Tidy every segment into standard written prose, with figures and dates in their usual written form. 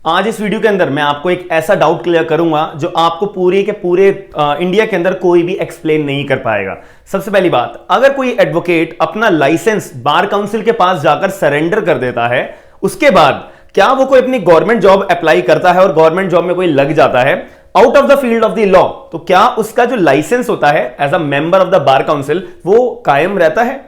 आज इस वीडियो के अंदर मैं आपको एक ऐसा डाउट क्लियर करूंगा जो आपको पूरे के पूरे इंडिया के अंदर कोई भी एक्सप्लेन नहीं कर पाएगा। सबसे पहली बात, अगर कोई एडवोकेट अपना लाइसेंस बार काउंसिल के पास जाकर सरेंडर कर देता है, उसके बाद क्या वो कोई अपनी गवर्नमेंट जॉब अप्लाई करता है और गवर्नमेंट जॉब में कोई लग जाता है out of the field of the law, तो क्या उसका जो लाइसेंस होता है as a member of the bar council वो कायम रहता है?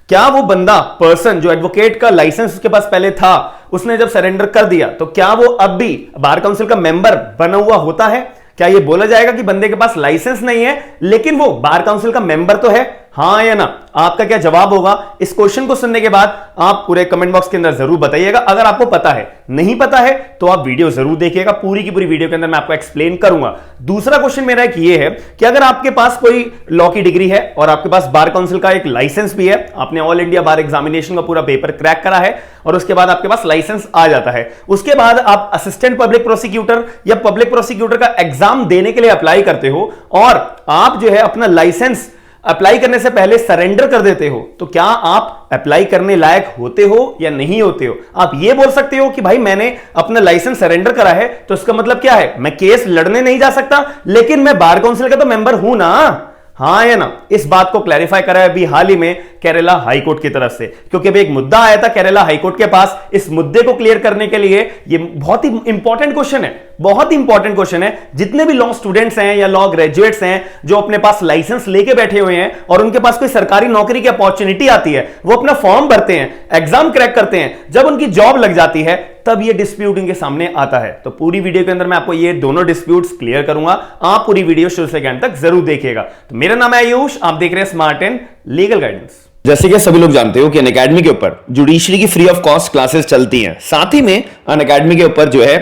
क्या वो बंदा पर्सन जो एडवोकेट का लाइसेंस उसके पास पहले था, उसने जब सरेंडर कर दिया तो क्या वो अब भी बार काउंसिल का मेंबर बना हुआ होता है? क्या ये बोला जाएगा कि बंदे के पास लाइसेंस नहीं है लेकिन वो बार काउंसिल का मेंबर तो है? हाँ या ना? आपका क्या जवाब होगा? इस क्वेश्चन को सुनने के बाद आप पूरे कमेंट बॉक्स के अंदर जरूर बताइएगा। अगर आपको पता है, नहीं पता है तो आप वीडियो जरूर देखिएगा, पूरी की पूरी वीडियो के अंदर मैं आपको एक्सप्लेन करूंगा। दूसरा क्वेश्चन मेरा एक ये है कि अगर आपके पास कोई लॉ की डिग्री है और आपके पास बार काउंसिल का एक लाइसेंस भी है, आपने ऑल इंडिया बार एग्जामिनेशन का पूरा पेपर क्रैक करा है और उसके बाद आपके पास लाइसेंस आ जाता है, उसके बाद आप असिस्टेंट पब्लिक प्रोसिक्यूटर या पब्लिक प्रोसिक्यूटर का एग्जाम देने के लिए अप्लाई करते हो और आप जो है अपना लाइसेंस अप्लाई करने से पहले सरेंडर कर देते हो, तो क्या आप अप्लाई करने लायक होते हो या नहीं होते हो? आप ये बोल सकते हो कि भाई मैंने अपना लाइसेंस सरेंडर करा है तो इसका मतलब क्या है, मैं केस लड़ने नहीं जा सकता लेकिन मैं बार काउंसिल का तो मेंबर हूं ना? हाँ या ना? इस बात को क्लैरिफाई करा है अभी हाल ही में केरला हाईकोर्ट की तरफ से, क्योंकि अभी एक मुद्दा आया था केरला हाईकोर्ट के पास। इस मुद्दे को क्लियर करने के लिए ये बहुत ही इंपॉर्टेंट क्वेश्चन है, बहुत ही इंपॉर्टेंट क्वेश्चन है। जितने भी लॉ स्टूडेंट्स हैं या लॉ ग्रेजुएट्स हैं जो अपने पास लाइसेंस लेके बैठे हुए हैं और उनके पास कोई सरकारी नौकरी की अपॉर्चुनिटी आती है, वो अपना फॉर्म भरते हैं, एग्जाम क्रैक करते हैं, जब उनकी जॉब लग जाती है तब ये डिस्प्यूट इनके सामने आता है। तो पूरी वीडियो के अंदर मैं आपको ये दोनों डिस्प्यूट्स क्लियर करूंगा, आप पूरी वीडियो शुरू से एंड तक जरूर देखिएगा। तो मेरा नाम है आयुष, आप देख रहे हैं स्मार्ट एंड लीगल गाइडेंस। जैसे कि सभी लोग जानते हो कि अनअकैडमी के ऊपर जुडिशरी की फ्री ऑफ कॉस्ट क्लासेस चलती हैं, साथ ही में अनअकैडमी के ऊपर जो है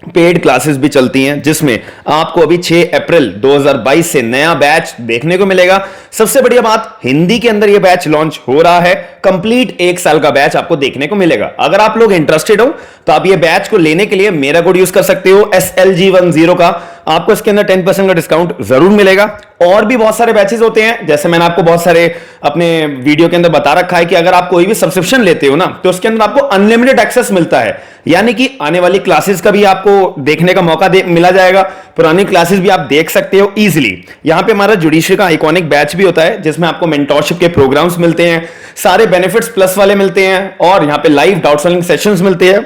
पेड क्लासेस भी चलती हैं, जिसमें आपको अभी 6 अप्रैल 2022 से नया बैच देखने को मिलेगा। सबसे बढ़िया बात, हिंदी के अंदर यह बैच लॉन्च हो रहा है, कंप्लीट 1 साल का बैच आपको देखने को मिलेगा। अगर आप लोग इंटरेस्टेड हो तो आप ये बैच को लेने के लिए मेरा कोड यूज कर सकते हो SLG10 का, आपको इसके अंदर 10% का डिस्काउंट जरूर मिलेगा। और भी बहुत सारे बैचेस होते हैं, जैसे मैंने आपको बहुत सारे अपने वीडियो के अंदर बता रखा है कि अगर आप कोई भी सब्सक्रिप्शन लेते हो ना तो उसके अंदर आपको अनलिमिटेड एक्सेस मिलता है, यानी कि आने वाली क्लासेस का भी आपको देखने का मौका मिला जाएगा, पुरानी क्लासेस भी आप देख सकते हो इजीली। यहां पे हमारा जुडिशरी का आइकॉनिक बैच भी होता है जिसमें आपको मेंटोरशिप के प्रोग्राम्स मिलते हैं, सारे बेनिफिट्स प्लस वाले मिलते हैं और यहां पे लाइव डाउट सॉल्विंग सेशंस मिलते हैं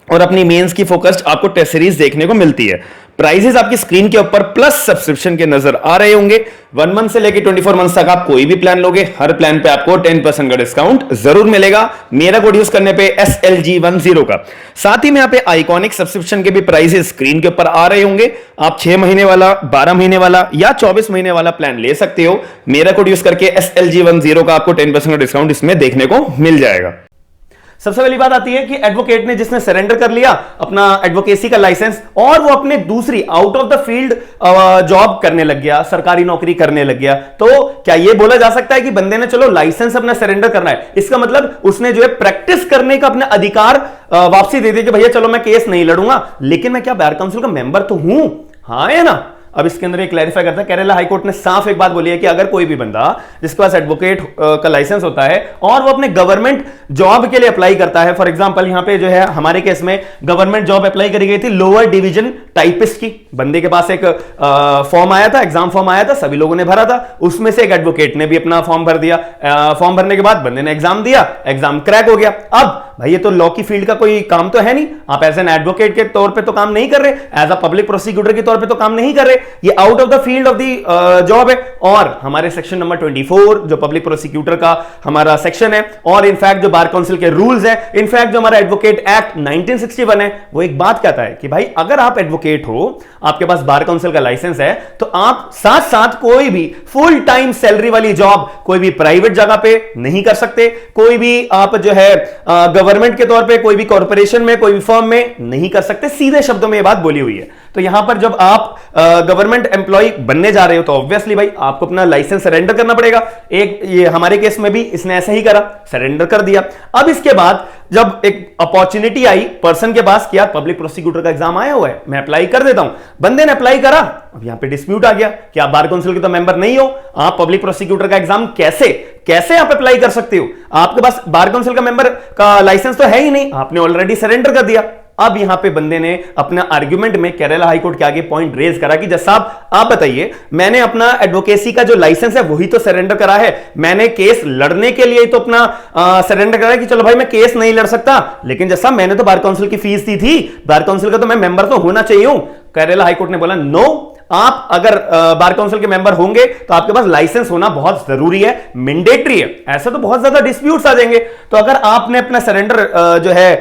और अपनी मेंस की फोकस्ड आपको टेस्ट सीरीज देखने को मिलती है। प्राइजेस आपकी स्क्रीन के ऊपर प्लस सब्सक्रिप्शन के नजर आ रहे होंगे। 1 मंथ से लेकर 24 मंथ तक आप कोई भी प्लान लोगे, हर प्लान पे आपको 10% का डिस्काउंट जरूर मिलेगा मेरा कोड यूज करने पे SLG10 का। साथ ही में यहाँ पे आइकॉनिक सब्सक्रिप्शन के भी प्राइजेस स्क्रीन के ऊपर आ रहे होंगे। आप 6 महीने वाला, 12 महीने वाला या 24 महीने वाला प्लान ले सकते हो। मेरा कोड यूज करके SLG10 का आपको 10% का डिस्काउंट इसमें देखने को मिल जाएगा। सबसे पहली बात आती है कि एडवोकेट ने जिसने सरेंडर कर लिया अपना एडवोकेसी का लाइसेंस और वो अपने दूसरी out of the field job करने लग गया, सरकारी नौकरी करने लग गया, तो क्या यह बोला जा सकता है कि बंदे ने चलो लाइसेंस अपना सरेंडर करना है, इसका मतलब उसने जो है प्रैक्टिस करने का अपना अधिकार वापसी दे दी कि भैया चलो मैं केस नहीं लड़ूंगा लेकिन मैं क्या बार काउंसिल का मेंबर तो हूं? हाँ या ना? अब इसके अंदर एक क्लैरिफाई करता है, केरला हाईकोर्ट ने साफ एक बात बोली है कि अगर कोई भी बंदा जिसके पास एडवोकेट का लाइसेंस होता है और वो अपने गवर्नमेंट जॉब के लिए अप्लाई करता है, फॉर एग्जांपल यहां पे जो है हमारे केस में गवर्नमेंट जॉब अप्लाई करी गई थी लोअर डिवीजन टाइपिस्ट की, बंदे के पास एक फॉर्म आया था, एग्जाम फॉर्म आया था, सभी लोगों ने भरा था, उसमें से एक एडवोकेट ने भी अपना फॉर्म भर दिया। फॉर्म भरने के बाद बंदे ने एग्जाम दिया, एग्जाम क्रैक हो गया। अब भाई ये तो लॉ की फील्ड का कोई काम तो है नहीं, आप एज एन एडवोकेट के तौर पे तो काम नहीं कर रहे, एज अ पब्लिक प्रोसिक्यूटर के तौर पे तो काम नहीं कर रहे, ये out of the field of the job है। और हमारे सेक्शन नंबर 24 जो पब्लिक प्रोसिक्यूटर का हमारा सेक्शन है और इनफैक्ट जो बार काउंसिल के रूल्स है, इनफैक्ट जो हमारा एडवोकेट एक्ट 1961 है, वो एक बात कहता है कि भाई अगर आप एडवोकेट हो, आपके पास बार काउंसिल का लाइसेंस है, तो आप साथ साथ कोई भी फुल टाइम सैलरी वाली जॉब कोई भी प्राइवेट जगह पे नहीं कर सकते, कोई भी आप जो है गवर्नमेंट के तौर पे कोई भी कॉर्पोरेशन में, कोई भी फर्म में नहीं कर सकते। सीधे शब्दों में यह बात बोली हुई है। तो यहां पर जब आप गवर्नमेंट एम्प्लॉय बनने जा रहे हो तो ऑब्वियसली भाई आपको अपना लाइसेंस सरेंडर करना पड़ेगा। एक ये हमारे केस में भी इसने ऐसा ही करा, सरेंडर कर दिया। अब इसके बाद जब एक अपॉर्चुनिटी आई पर्सन के पास कि यार पब्लिक प्रोसिक्यूटर का एग्जाम आया हुआ है, मैं अप्लाई कर देता हूं, बंदे ने अप्लाई करा, अब यहां पे डिस्प्यूट आ गया कि आप बार काउंसिल के तो मेंबर नहीं हो, आप पब्लिक प्रोसिक्यूटर का एग्जाम कैसे आप अप्लाई कर सकते हो? आपके पास बार काउंसिल का मेंबर का लाइसेंस तो है ही नहीं, आपने ऑलरेडी सरेंडर कर दिया। अब यहां पे बंदे ने अपना आर्ग्यूमेंट में केरला हाईकोर्ट के आगे पॉइंट रेज करा कि जज साहब आप बताइए, मैंने अपना एडवोकेसी का जो लाइसेंस है वही तो सरेंडर करा है, मैंने केस लड़ने के लिए तो अपना सरेंडर करा है कि चलो भाई मैं केस नहीं लड़ सकता, लेकिन जज साहब मैंने तो बार काउंसिल की फीस दी थी, बार काउंसिल का तो मैं मेंबर तो होना चाहिए हूं। केरला हाईकोर्ट ने बोला नो, आप अगर बार काउंसिल के मेंबर होंगे तो आपके पास लाइसेंस होना बहुत जरूरी है, मैंडेटरी है। ऐसे तो बहुत ज्यादा डिस्प्यूट्स आ जाएंगे। तो अगर आपने अपना सरेंडर जो है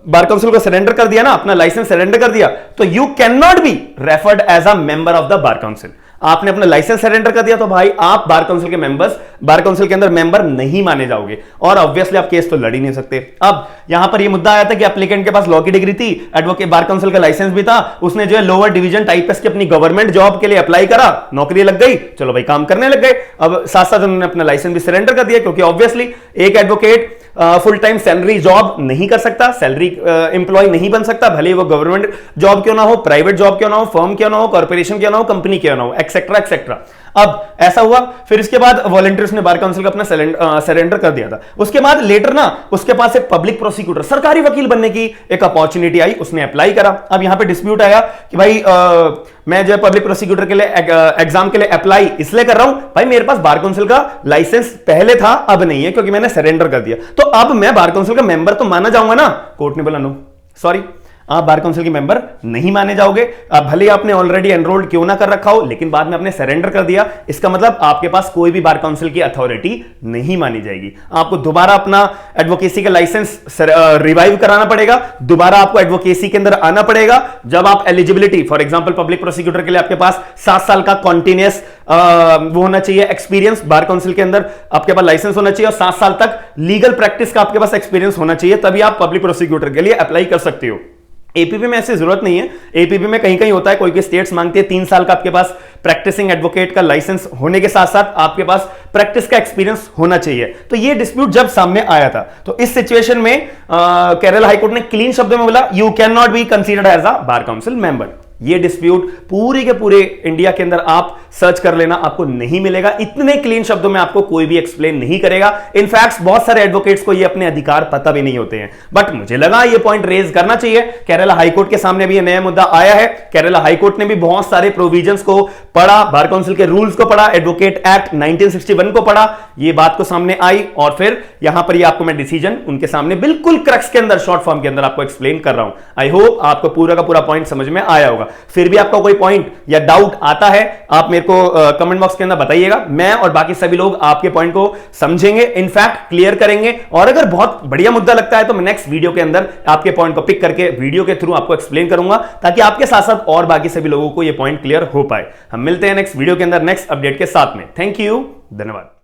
बार काउंसिल को सरेंडर कर दिया ना, अपना लाइसेंस सरेंडर कर दिया, तो you can not be referred as a member of the bar council. आपने अपना लाइसेंस सरेंडर कर दिया तो भाई आप बार काउंसिल के मेंबर्स, बार काउंसिल के अंदर मेंबर नहीं माने जाओगे और ऑब्वियसली आप केस तो लड़ ही नहीं सकते। अब यहां पर यह मुद्दा आया था कि एप्लीकेंट के पास लॉ की डिग्री थी, एडवोकेट बार काउंसिल का लाइसेंस भी था, उसने जो है लोअर डिवीजन टाइपिस्ट की अपनी गवर्नमेंट जॉब के लिए अप्लाई करा, नौकरी लग गई, चलो भाई काम करने लग गए। अब साथ साथ उन्होंने अपना लाइसेंस भी सरेंडर कर दिया, क्योंकि ऑब्वियसली एक advocate full time salary job नहीं कर सकता, सैलरी एम्प्लॉय नहीं बन सकता, भले वो गवर्नमेंट जॉब क्यों ना हो, प्राइवेट जॉब क्यों ना हो, फर्म क्यों ना हो, कॉर्पोरेशन क्यों ना हो, कंपनी क्यों ना हो, एक्सेट्रा एक्सेट्रा। अब ऐसा हुआ, फिर इसके बाद वॉलंटियर्स ने बार काउंसिल का अपना सरेंडर कर दिया था। उसके बाद लेटर ना उसके पास एक पब्लिक प्रोसिक्यूटर, सरकारी वकील बनने की एक अपॉर्चुनिटी आई, उसने अप्लाई करा। अब यहां पे डिस्प्यूट आया कि भाई मैं जो है पब्लिक प्रोसिक्यूटर के लिए एग्जाम के लिए अप्लाई इसलिए कर रहा हूं, भाई मेरे पास बार काउंसिल का लाइसेंस पहले था, अब नहीं है क्योंकि मैंने सरेंडर कर दिया, तो अब मैं बार काउंसिल का मेंबर तो माना जाऊंगा ना। कोर्ट ने बोला नो, सॉरी, आप बार काउंसिल के मेंबर नहीं माने जाओगे। अब भले आपने ऑलरेडी एनरोल्ड क्यों ना कर रखा हो, लेकिन बाद में आपने सरेंडर कर दिया, इसका मतलब आपके पास कोई भी बार काउंसिल की अथॉरिटी नहीं मानी जाएगी। आपको दोबारा अपना एडवोकेसी का लाइसेंस रिवाइव कराना पड़ेगा, दोबारा आपको एडवोकेसी के अंदर आना पड़ेगा। जब आप eligibility, for example public prosecutor के लिए आपके पास 7 साल का कॉन्टिन्यूअस वो होना चाहिए एक्सपीरियंस, बार काउंसिल के अंदर आपके पास लाइसेंस होना चाहिए और 7 साल तक लीगल प्रैक्टिस का आपके पास एक्सपीरियंस होना चाहिए, तभी आप पब्लिक प्रोसिक्यूटर के लिए अप्लाई कर सकते हो। एपीपी में ऐसी जरूरत नहीं है, एपीपी में कहीं कहीं होता है, कोई कोई स्टेट्स मांगती है 3 साल का आपके पास प्रैक्टिसिंग एडवोकेट का लाइसेंस होने के साथ साथ आपके पास प्रैक्टिस का एक्सपीरियंस होना चाहिए। तो ये डिस्प्यूट जब सामने आया था, तो इस सिचुएशन में केरला हाईकोर्ट ने क्लीन शब्दों में बोला you can not be considered as a bar council member. ये डिस्प्यूट पूरे के पूरे इंडिया के अंदर आप सर्च कर लेना, आपको नहीं मिलेगा, इतने क्लीन शब्दों में आपको कोई भी एक्सप्लेन नहीं करेगा। इनफैक्ट बहुत सारे एडवोकेट्स को ये अपने अधिकार पता भी नहीं होते हैं, बट मुझे लगा ये पॉइंट रेज करना चाहिए। केरला हाईकोर्ट के सामने भी ये नया मुद्दा आया है, केरला हाईकोर्ट ने भी बहुत सारे प्रोविजंस को पढ़ा, बार काउंसिल के रूल्स को पढ़ा, एडवोकेट एक्ट 1961 को पढ़ा, ये बात को सामने आई और फिर यहां पर ये आपको मैं डिसीजन उनके सामने बिल्कुल क्रक्स के अंदर, शॉर्ट फॉर्म के अंदर आपको एक्सप्लेन कर रहा हूं। आई होप आपको पूरा का पूरा पॉइंट समझ में आया होगा। फिर भी आपका कोई पॉइंट या डाउट आता है, आप मेरे को कमेंट बॉक्स के अंदर बताइएगा, मैं और बाकी सभी लोग आपके पॉइंट को समझेंगे, इनफैक्ट क्लियर करेंगे। और अगर बहुत बढ़िया मुद्दा लगता है तो मैं नेक्स्ट वीडियो के अंदर आपके पॉइंट को पिक करके वीडियो के थ्रू आपको एक्सप्लेन करूंगा, ताकि आपके साथ साथ और बाकी सभी लोगों को यह पॉइंट क्लियर हो पाए। हम मिलते हैं नेक्स्ट वीडियो के अंदर नेक्स्ट अपडेट के साथ में। थैंक यू, धन्यवाद।